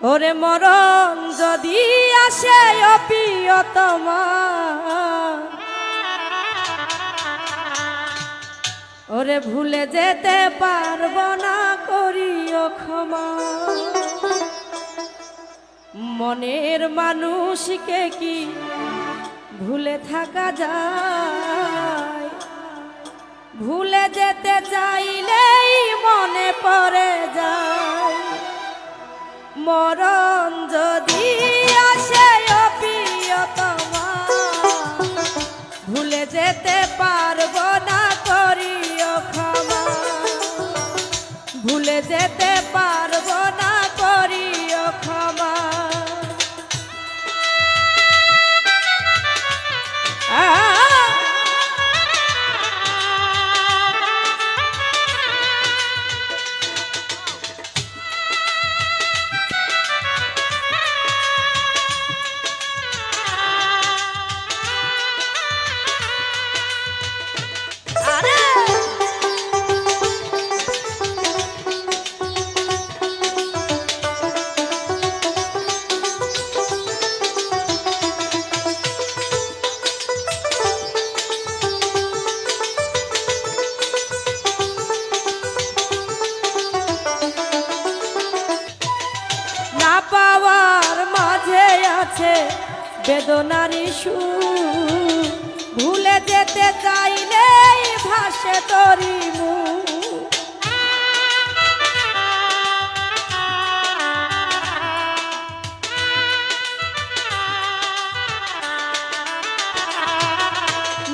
ওরে মরণ যদি আসে অপ্রিয়তমা, ওরে ভুলে যেতে পারবো না করিও ক্ষমা। মনের মানুষকে কি ভুলে থাকা যায়? ভুলে যেতে চাইলেই মনে পড়ে যায়। মরণ যদি আসে অপ্রিয়তমা, ভুলে যেতে পারবো না করিও ক্ষমা। ভুলে যেতে পারবো না করিও ক্ষমা। পাওয়ার মাঝে আছে বেদনারি সুর, ভুলে যেতে চাইলেই ভাসে তোরি মুখ।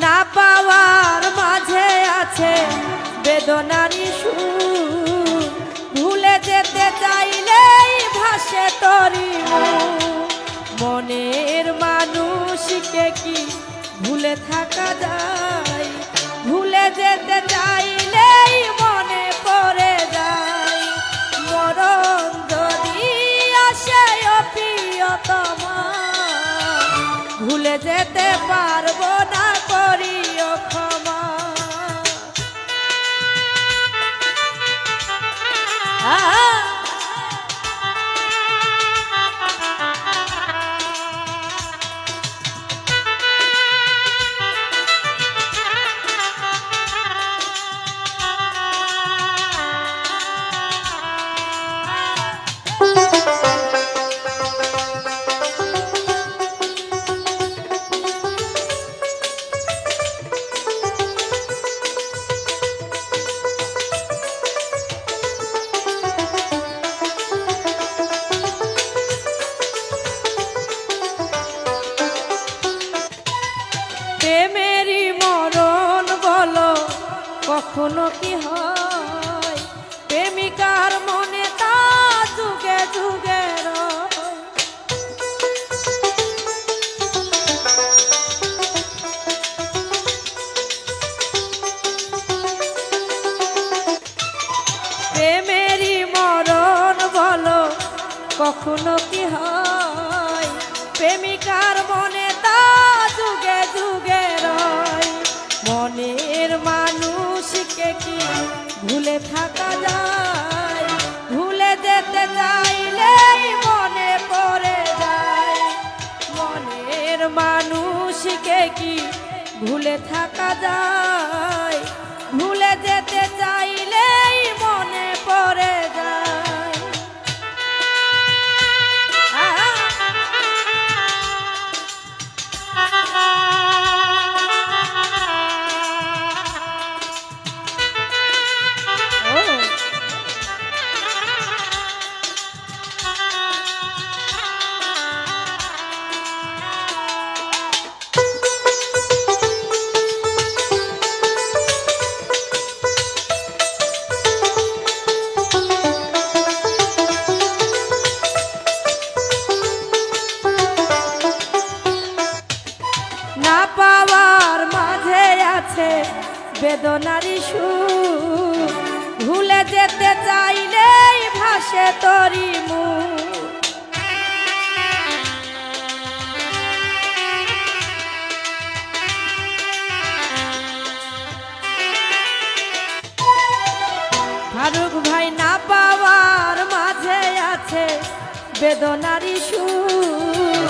না পাওয়ার মাঝে আছে বেদনারি সুর, ভুলে যেতে চাইলেই ভাসে তোরি মুখ। মনের মানুষকে কি ভুলে থাকা যায়? ভুলে যেতে চাইলেই মনে পড়ে যায়। মরণ যদি আসে অপ্রিয়তমা, ভুলে যেতে পারবো না করিও ক্ষমা। প্রেমেরই মরণ বলো কখনো কি হয়? প্রেমিকার মনে তা যুগে যুগে রয়। প্রেমেরই মরণ বলো কখনো কি হয়? প্রেমিকার মনে তা যুগে যুগে রয়। মনের মানুষকে কি ভুলে থাকা যায়? ভুলে যেতে চাইলেই মনে পড়ে যায়। মনের মানুষকে কি ভুলে থাকা যায়? ভুলে যেতে চাইলেই মনে পড়ে যায়। না পাওয়ার মাঝে আছে বেদনারি সুর, ভুলে যেতে চাইলেই ভাসে তোরি মুখ। ফারুক ভাই না পাওয়ার মাঝে আছে বেদনারি সুর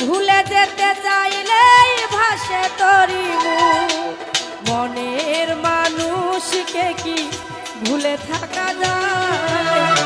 ভুলে যেতে চাইলেই ভাসে তরি মুখ মনের মানুষকে কি ভুলে থাকা যায়